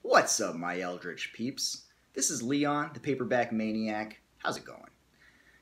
What's up, my Eldritch peeps? This is Leon, the Paperback Maniac. How's it going?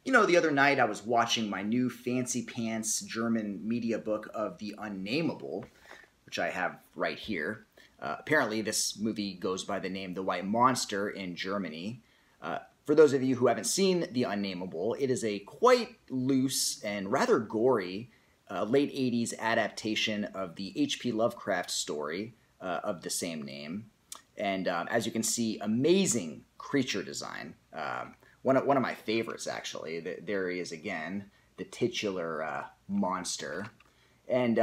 You know, the other night I was watching my new fancy pants German media book of The Unnameable, which I have right here. Apparently this movie goes by the name The White Monster in Germany. For those of you who haven't seen The Unnameable, it is a quite loose and rather gory late 80s adaptation of the H.P. Lovecraft story of the same name. And as you can see, amazing creature design. One of my favorites, actually. There he is again, the titular monster. And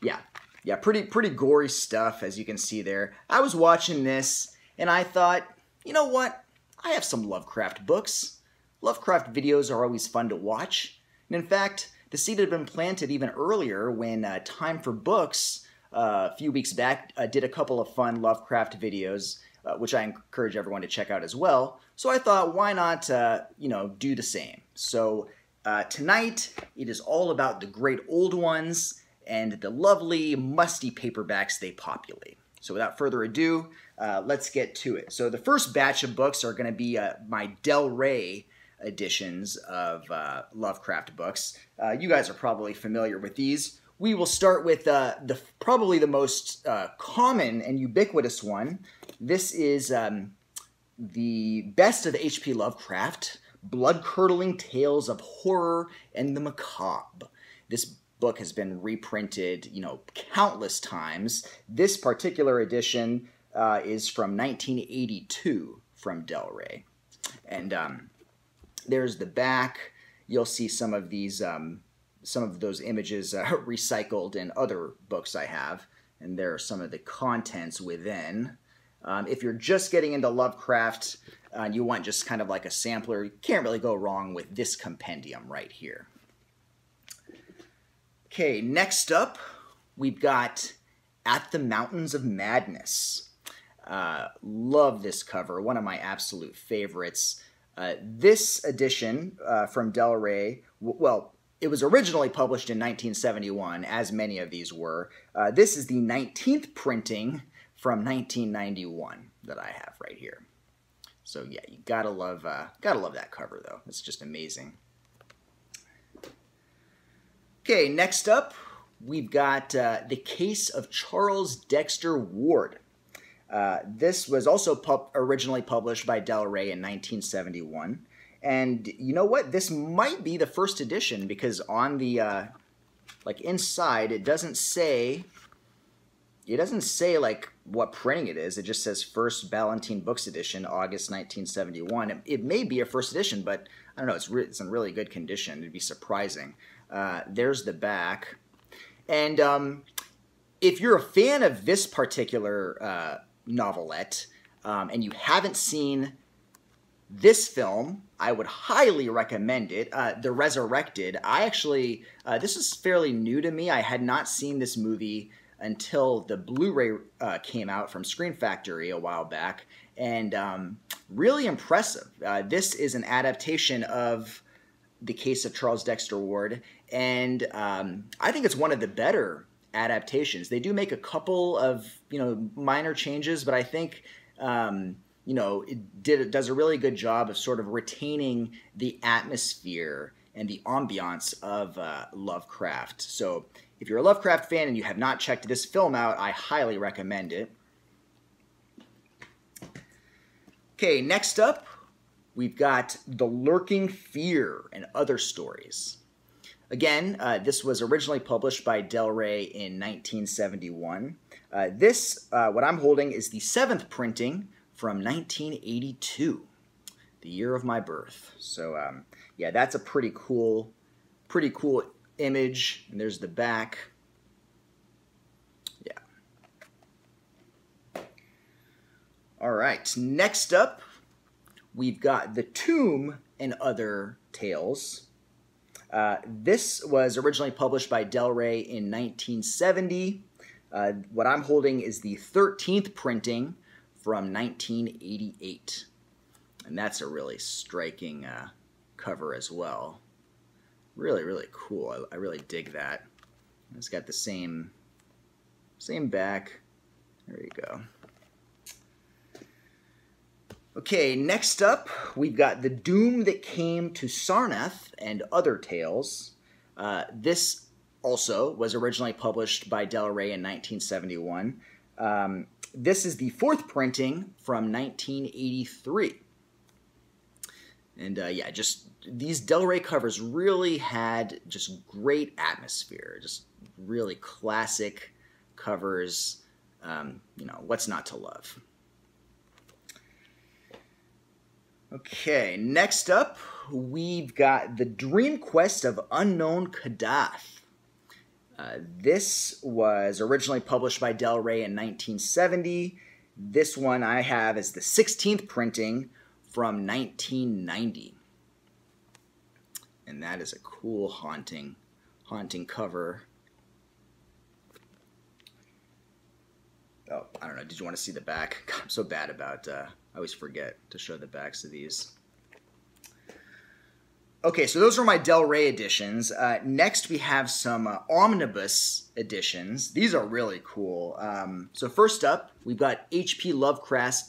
yeah, pretty gory stuff, as you can see there. I was watching this, and I thought, you know what? I have some Lovecraft books. Lovecraft videos are always fun to watch. And in fact, the seed had been planted even earlier when Time for Books, a few weeks back, did a couple of fun Lovecraft videos, which I encourage everyone to check out as well. So I thought, why not, do the same? So tonight, it is all about the great old ones and the lovely, musty paperbacks they populate. So without further ado, let's get to it. So the first batch of books are going to be my Del Rey editions of Lovecraft books. You guys are probably familiar with these. We will start with probably the most common and ubiquitous one. This is the best of H.P. Lovecraft, blood-curdling tales of horror and the macabre. This book has been reprinted, countless times. This particular edition is from 1982 from Del Rey. And there's the back. You'll see some of these, some of those images recycled in other books I have. And there are some of the contents within. If you're just getting into Lovecraft and you want just kind of like a sampler, you can't really go wrong with this compendium right here. Okay, next up, we've got At the Mountains of Madness. Love this cover, one of my absolute favorites. This edition from Del Rey, well, it was originally published in 1971, as many of these were. This is the 19th printing from 1991 that I have right here. So yeah, you gotta love that cover though. It's just amazing. Okay, next up, we've got The Case of Charles Dexter Ward. This was also originally published by Del Rey in 1971. And you know what? This might be the first edition because on the, inside, it doesn't say like what printing it is. It just says First Ballantine Books Edition, August 1971. It may be a first edition, but I don't know. It's in really good condition. It'd be surprising. There's the back. And if you're a fan of this particular novelette and you haven't seen this film, I would highly recommend it. The Resurrected. I actually, this is fairly new to me. I had not seen this movie until the Blu-ray came out from Screen Factory a while back. And really impressive. This is an adaptation of The Case of Charles Dexter Ward. And I think it's one of the better adaptations. They do make a couple of, minor changes, but I think, it does a really good job of sort of retaining the atmosphere and the ambiance of Lovecraft. So if you're a Lovecraft fan and you have not checked this film out, I highly recommend it. Okay, next up, we've got The Lurking Fear and Other Stories. Again, this was originally published by Del Rey in 1971. This, what I'm holding, is the 7th printing from 1982, the year of my birth. So, yeah, that's a pretty cool image. And there's the back. Yeah. All right, next up, we've got The Tomb and Other Tales. This was originally published by Del Rey in 1970. What I'm holding is the 13th printing from 1988. And that's a really striking cover as well. Really, really cool. I really dig that. It's got the same back. There you go. Okay, next up, we've got The Doom That Came to Sarnath and Other Tales. This also was originally published by Del Rey in 1971. This is the fourth printing from 1983. And yeah, just these Del Rey covers really had just great atmosphere, just really classic covers. You know, what's not to love? Okay, next up, we've got The Dream Quest of Unknown Kadath. This was originally published by Del Rey in 1970. This one I have as the 16th printing from 1990. And that is a cool, haunting cover. Oh, I don't know. Did you want to see the back? God, I'm so bad about... I always forget to show the backs of these. Okay, so those are my Del Rey editions. Next, we have some omnibus editions. These are really cool. So first up, we've got H.P. Lovecraft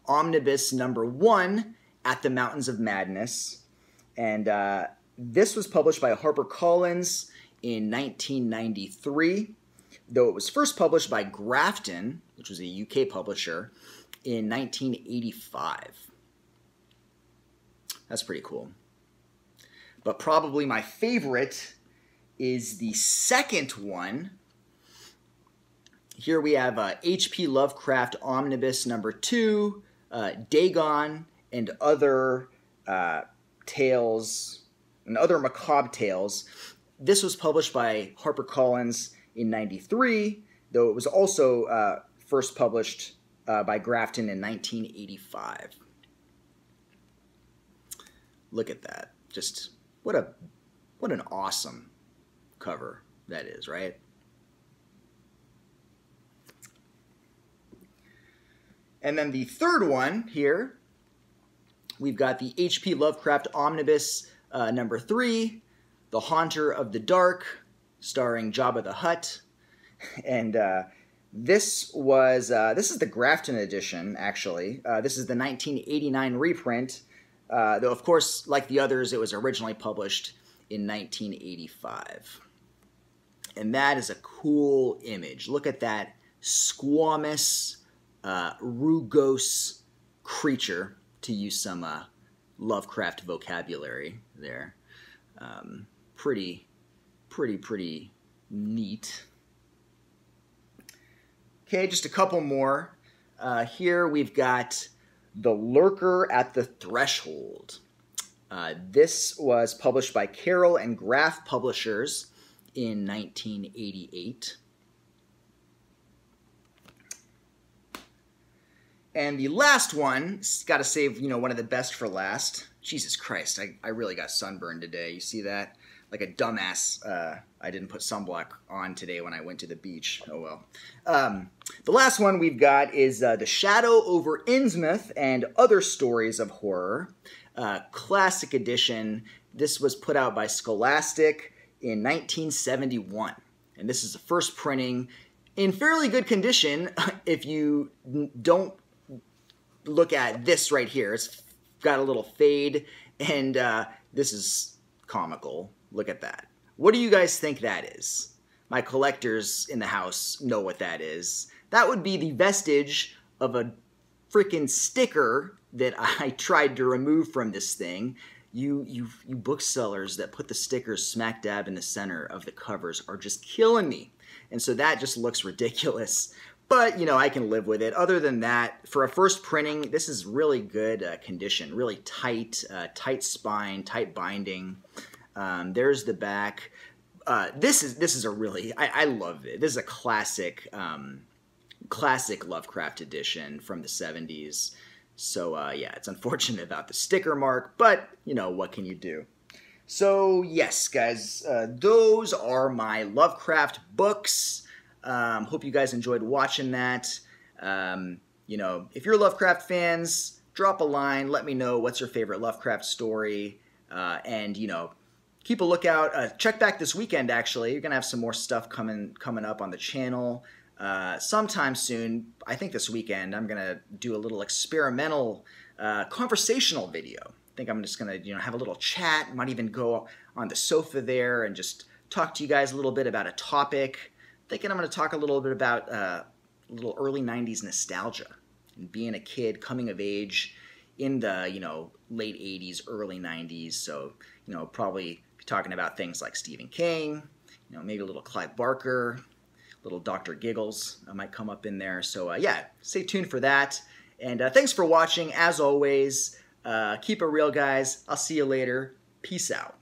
Omnibus number 1, At the Mountains of Madness. And this was published by HarperCollins in 1993, though it was first published by Grafton, which was a UK publisher, in 1985. That's pretty cool. But probably my favorite is the second one. Here we have H.P. Lovecraft Omnibus number 2, Dagon and Other Tales, and Other Macabre Tales. This was published by HarperCollins in 93, though it was also first published by Grafton in 1985. Look at that. Just what an awesome cover that is, right? And then the third one here, we've got the H.P. Lovecraft Omnibus number 3, The Haunter of the Dark, starring Jabba the Hutt. And this is the Grafton edition, actually. This is the 1989 reprint. Though, of course, like the others, it was originally published in 1985. And that is a cool image. Look at that squamous, rugose creature, to use some Lovecraft vocabulary there. Pretty neat. Okay, just a couple more. Here we've got The Lurker at the Threshold. This was published by Carroll and Graf Publishers in 1988. And the last one, got to save, one of the best for last. Jesus Christ, I really got sunburned today. You see that? Like a dumbass, I didn't put sunblock on today when I went to the beach. Oh well. The last one we've got is The Shadow over Innsmouth and Other Stories of Horror. Classic edition. This was put out by Scholastic in 1971. And this is the first printing in fairly good condition if you don't look at this right here. It's got a little fade, and this is comical. Look at that. What do you guys think that is? My collectors in the house know what that is. That would be the vestige of a freaking sticker that I tried to remove from this thing. You booksellers that put the stickers smack dab in the center of the covers are just killing me. And so that just looks ridiculous. But, I can live with it. Other than that, for a first printing, this is really good condition. Really tight, tight spine, tight binding. There's the back. This is a really, I love it. This is a classic, classic Lovecraft edition from the 70s. So, yeah, it's unfortunate about the sticker mark, but, what can you do? So, yes, guys, those are my Lovecraft books. Hope you guys enjoyed watching that. If you're Lovecraft fans, drop a line. Let me know what's your favorite Lovecraft story. And, keep a lookout. Check back this weekend, actually. You're going to have some more stuff coming up on the channel. sometime soon, I think this weekend, I'm going to do a little experimental conversational video. I think I'm just going to have a little chat, might even go on the sofa there and just talk to you guys a little bit about a topic. Thinking I'm going to talk a little bit about a little early 90s nostalgia and being a kid coming of age in the late 80s, early 90s. So probably be talking about things like Stephen King, maybe a little Clive Barker, little Dr. Giggles might come up in there. So yeah, stay tuned for that. And thanks for watching. As always, keep it real, guys. I'll see you later. Peace out.